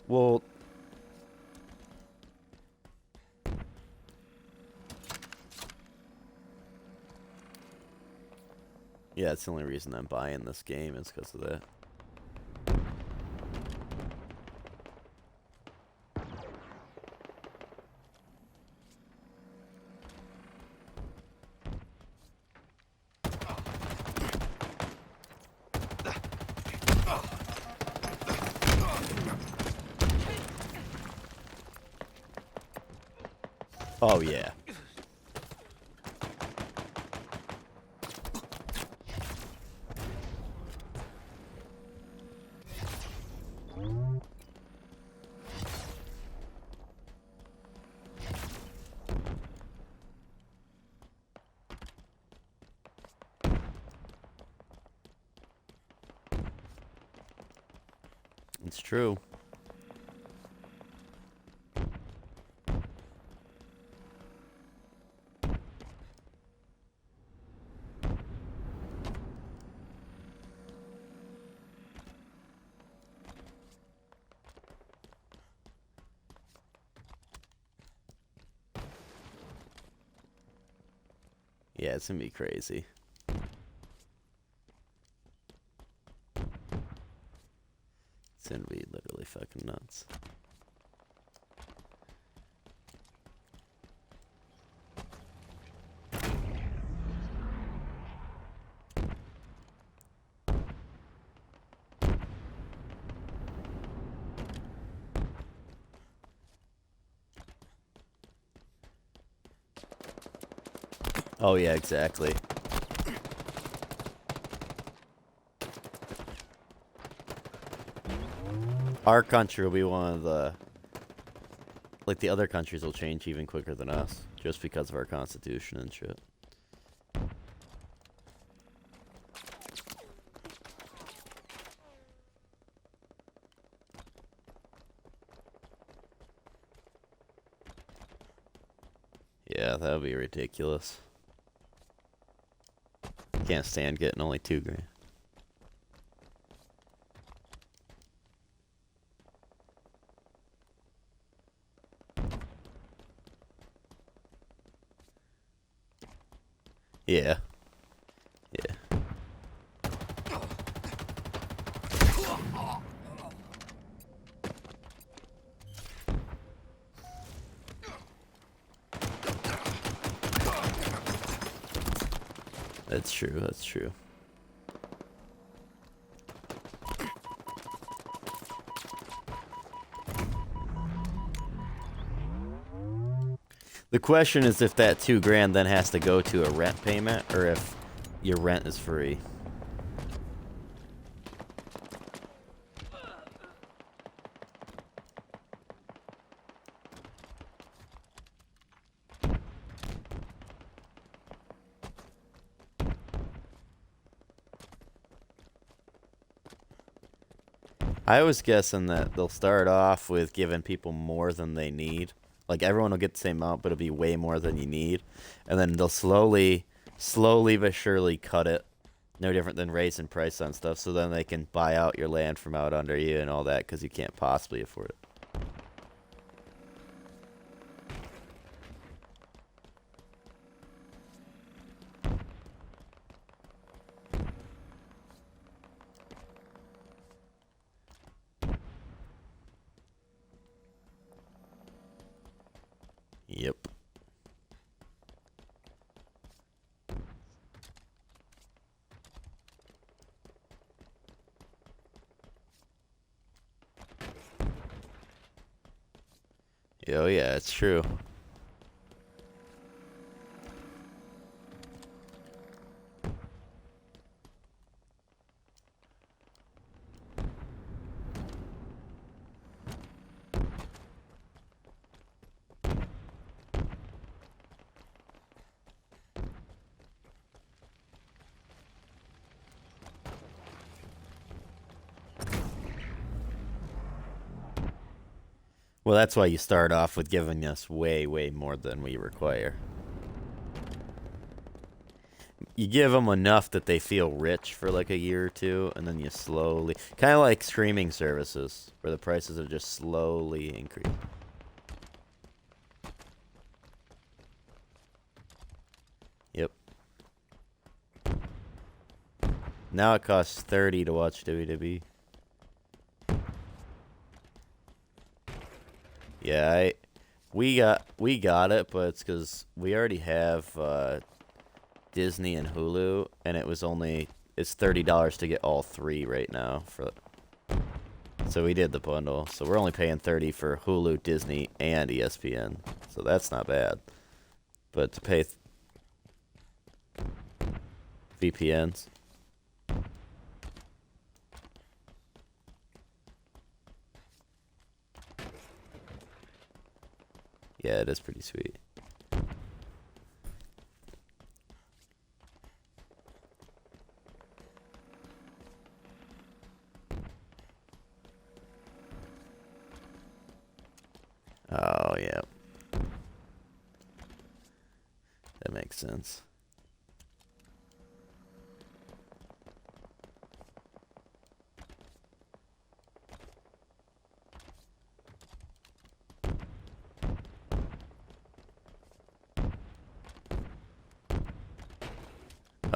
Well, yeah, it's the only reason I'm buying this game is because of that. Oh, yeah. It's true. Yeah, it's gonna be crazy. It's gonna be literally fucking nuts. Oh, yeah, exactly. Our country will be one of the... Like, the other countries will change even quicker than us, just because of our constitution and shit. Yeah, that would be ridiculous. Can't stand getting only $2,000. Yeah. Yeah. That's true, that's true. The question is if that $2,000 then has to go to a rent payment, or if your rent is free. I was guessing that they'll start off with giving people more than they need. Like, everyone will get the same amount, but it'll be way more than you need. And then they'll slowly but surely cut it. No different than raising price on stuff, so then they can buy out your land from out under you and all that, because you can't possibly afford it. Yep. Oh yeah, it's true. Well, that's why you start off with giving us way more than we require. you give them enough that they feel rich for like a year or two, and then you slowly, kind of like streaming services, where the prices are just slowly increasing. Yep. Now it costs $30 to watch WWE. Yeah, we got it, but it's because we already have Disney and Hulu, and it's $30 to get all three right now so we did the bundle. So we're only paying $30 for Hulu, Disney, and ESPN. So that's not bad. But to pay VPNs. Yeah, it is pretty sweet. Oh, yeah. That makes sense.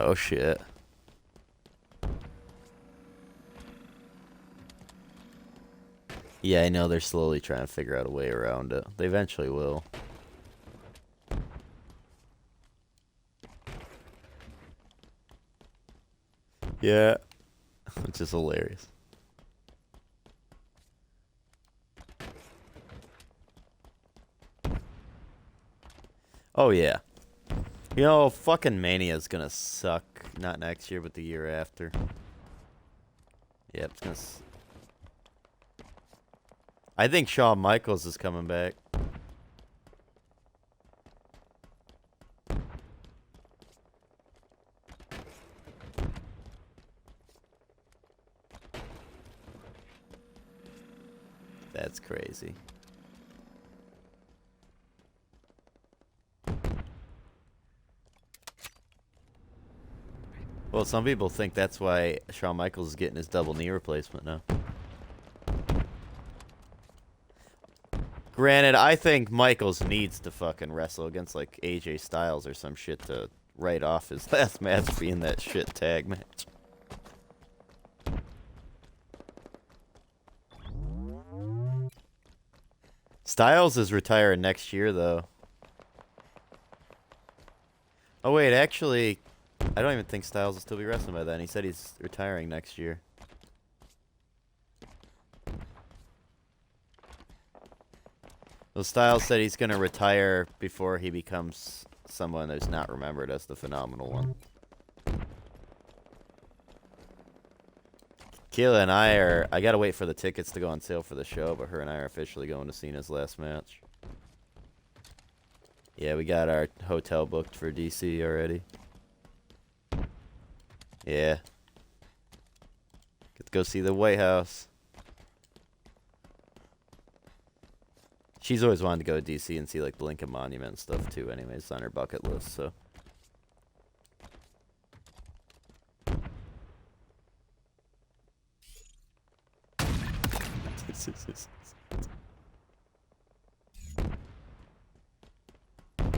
Oh, shit. Yeah, I know they're slowly trying to figure out a way around it. They eventually will. Yeah. Which is hilarious. Oh, yeah. You know, fucking Mania's gonna suck. Not next year, but the year after. Yep, it's gonna... I think Shawn Michaels is coming back. That's crazy. Well, some people think that's why Shawn Michaels is getting his double knee replacement now. Granted, I think Michaels needs to fucking wrestle against like AJ Styles or some shit to write off his last match being that shit tag match. Styles is retiring next year, though. Oh, wait, actually, I don't even think Styles will still be wrestling by then. He said he's retiring next year. Well, Styles said he's going to retire before he becomes someone who's not remembered as the phenomenal one. Keela and I gotta wait for the tickets to go on sale for the show, but her and I are officially going to Cena's last match. Yeah, we got our hotel booked for DC already. Yeah. Get to go see the White House. She's always wanted to go to DC and see like the Lincoln Monument and stuff too anyways. It's on her bucket list, so.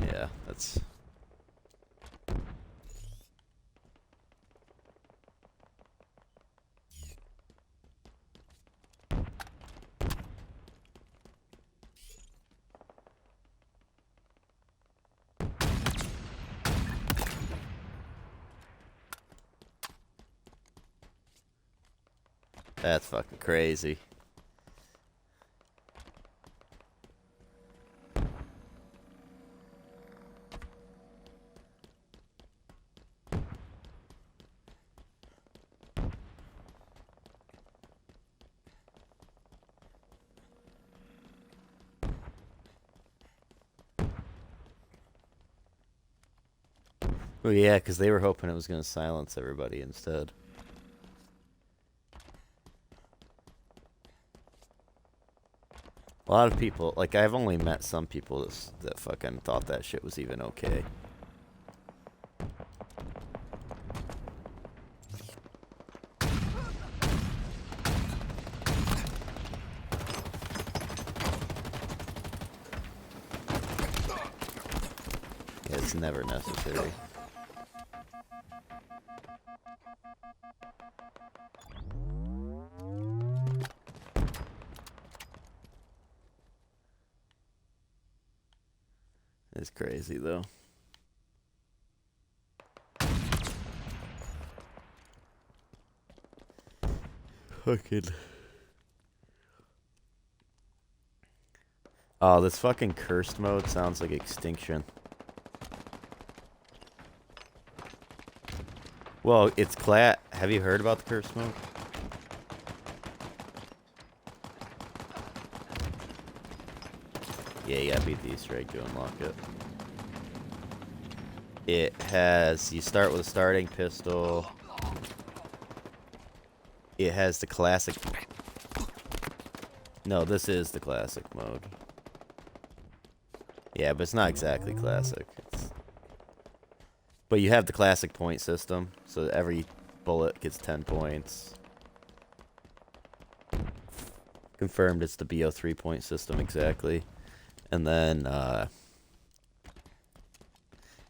Yeah, that's... That's fucking crazy. Well, yeah, because they were hoping it was going to silence everybody instead. A lot of people, like, I've only met some people that fucking thought that shit was even okay. It's never necessary. It's crazy though. Fucking. Oh, this fucking cursed mode sounds like Extinction. Well, it's have you heard about the cursed mode? Yeah, you gotta beat the Easter egg to unlock it. It has, you start with a starting pistol. It has the classic. No, this is the classic mode. Yeah, but it's not exactly classic. But you have the classic point system, so every bullet gets 10 points. Confirmed it's the BO3 point system exactly. And then, yeah,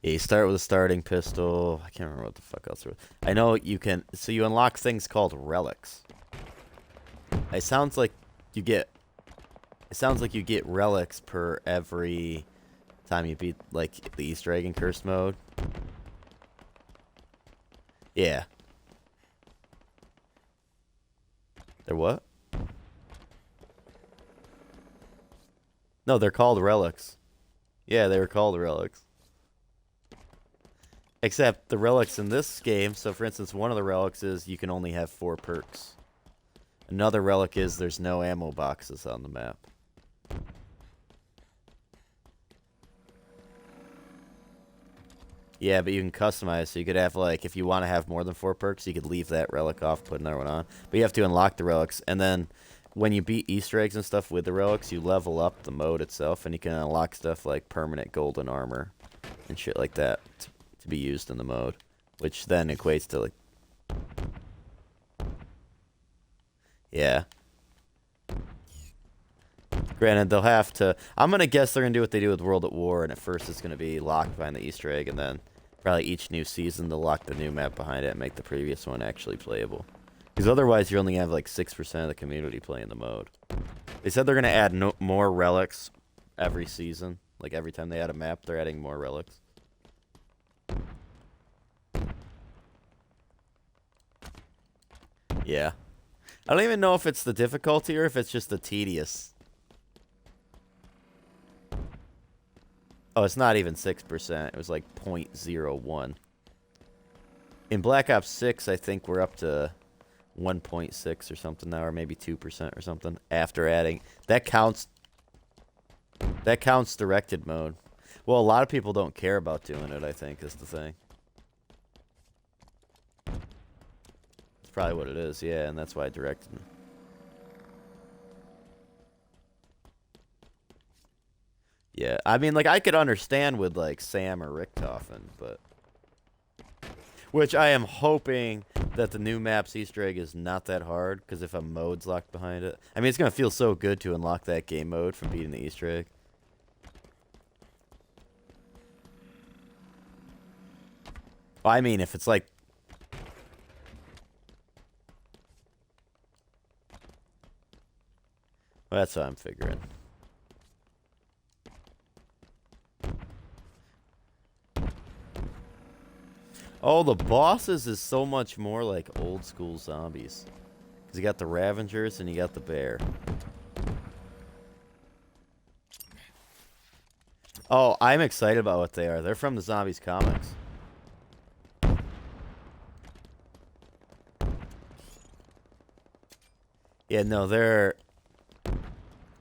you start with a starting pistol. I can't remember what the fuck else there was. I know you can, so you unlock things called relics. It sounds like you get relics per every time you beat, like, the Easter egg in cursed mode. Yeah. They're what? No, they're called relics. Yeah, they were called relics. Except the relics in this game, so for instance, one of the relics is you can only have 4 perks. Another relic is there's no ammo boxes on the map. Yeah, but you can customize, so you could have, like, if you want to have more than 4 perks, you could leave that relic off, put another one on. But you have to unlock the relics, and then when you beat Easter eggs and stuff with the relics, you level up the mode itself, and you can unlock stuff like permanent golden armor and shit like that to be used in the mode, which then equates to, like... Yeah. Granted, they'll have to... I'm going to guess they're going to do what they do with World at War, and at first it's going to be locked behind the Easter egg, and then probably each new season they'll lock the new map behind it and make the previous one actually playable. Because otherwise you only have like 6% of the community playing the mode. They said they're going to add more relics every season. Like every time they add a map, they're adding more relics. Yeah. I don't even know if it's the difficulty or if it's just the tedious. Oh, it's not even 6%. It was like 0.01. In Black Ops 6, I think we're up to 1.6 or something now, or maybe 2% or something after adding. That counts directed mode. Well, a lot of people don't care about doing it, I think, is the thing. That's probably what it is, yeah, and that's why I directed it. Yeah, I mean, like, I could understand with, like, Sam or Richtofen, but... Which I am hoping that the new map's Easter egg is not that hard, because if a mode's locked behind it... I mean, it's going to feel so good to unlock that game mode from beating the Easter egg. Well, I mean, if it's like... Well, that's what I'm figuring. Oh, the bosses is so much more like old school zombies. Because you got the Ravengers and you got the bear. Oh, I'm excited about what they are. They're from the Zombies comics. Yeah, no, they're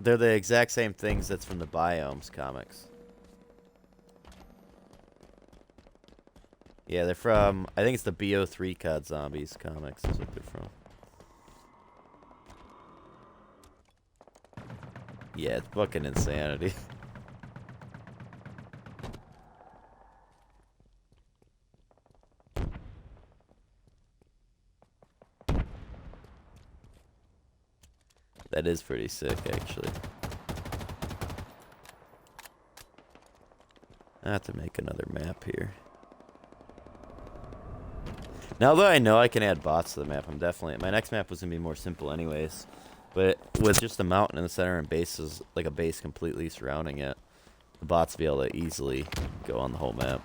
the exact same things that's from the Biomes comics. Yeah, they're from, I think it's the BO3 COD Zombies comics is what they're from. Yeah, it's fucking insanity. That is pretty sick, actually. I have to make another map here. Now that I know I can add bots to the map, I'm definitely... My next map was going to be more simple anyways. But with just a mountain in the center and bases, like a base completely surrounding it, the bots will be able to easily go on the whole map.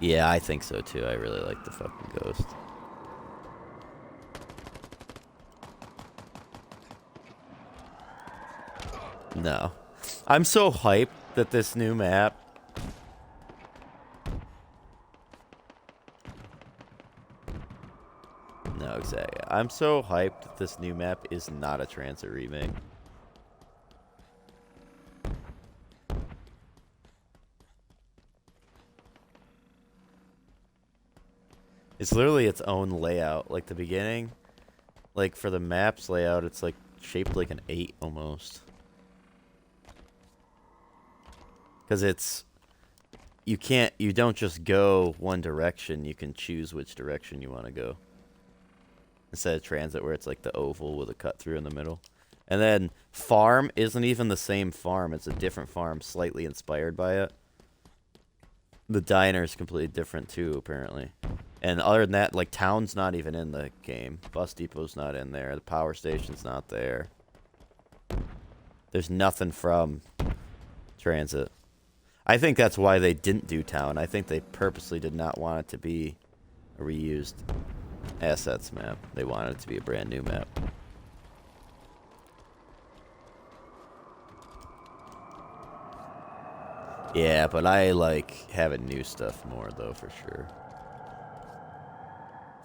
Yeah, I think so too. I really like the fucking Ghost. No. I'm so hyped that this new map... No, exactly. I'm so hyped that this new map is not a Transit remake. It's literally its own layout. Like the beginning, like for the map's layout, it's like shaped like an 8 almost. Because it's, you don't just go one direction, you can choose which direction you want to go. Instead of Transit where it's like the oval with a cut through in the middle. And then farm isn't even the same farm, it's a different farm slightly inspired by it. The diner is completely different too, apparently. And other than that, like, town's not even in the game. Bus depot's not in there. The power station's not there. There's nothing from Transit. I think that's why they didn't do town. I think they purposely did not want it to be a reused assets map. They wanted it to be a brand new map. Yeah, but I like having new stuff more, though, for sure.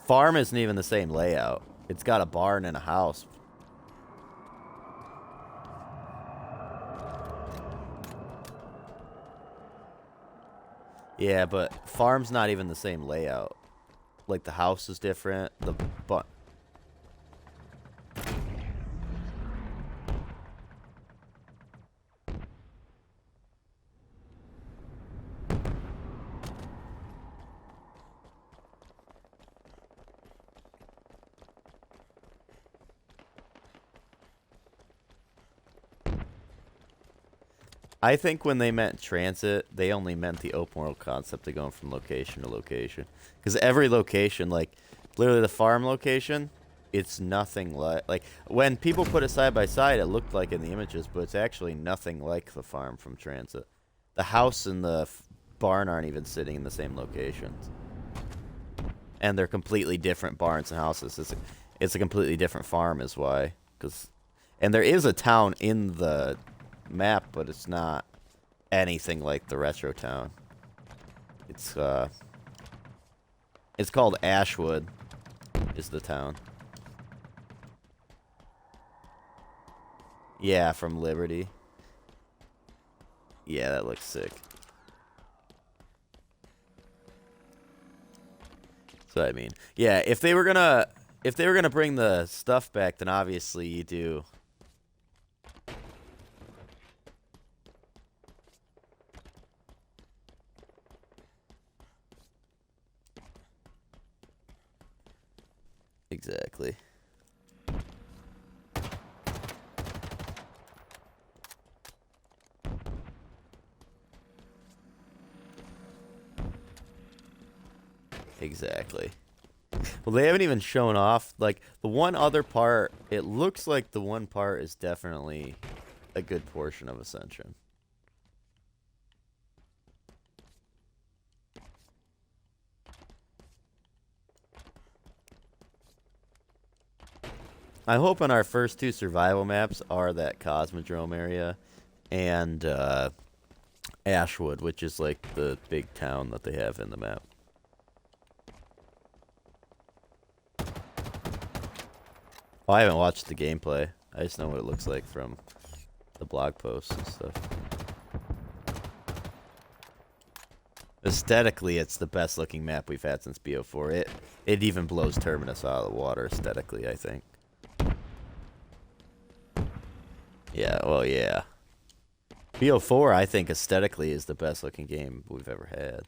Farm isn't even the same layout. It's got a barn and a house. Yeah, but farm's not even the same layout. Like, the house is different. I think when they meant Transit, they only meant the open world concept of going from location to location. Because every location, like, literally the farm location, it's nothing like... when people put it side by side, it looked like in the images, but it's actually nothing like the farm from Transit. The house and the barn aren't even sitting in the same locations. And they're completely different barns and houses. It's a completely different farm is why. And there is a town in the map, but it's not anything like the retro town. It's called Ashwood is the town. Yeah, from Liberty. Yeah, that looks sick. So I mean, yeah, if they were gonna bring the stuff back, then obviously you do. Exactly. Exactly. Well, they haven't even shown off, like, the one other part, it looks like the one part is definitely a good portion of Ascension. I hope on our first two survival maps are that Cosmodrome area and Ashwood, which is like the big town that they have in the map. Oh, I haven't watched the gameplay. I just know what it looks like from the blog posts and stuff. Aesthetically, it's the best looking map we've had since BO4. It even blows Terminus out of the water aesthetically, I think. Yeah, well, yeah. BO4, I think aesthetically is the best looking game we've ever had.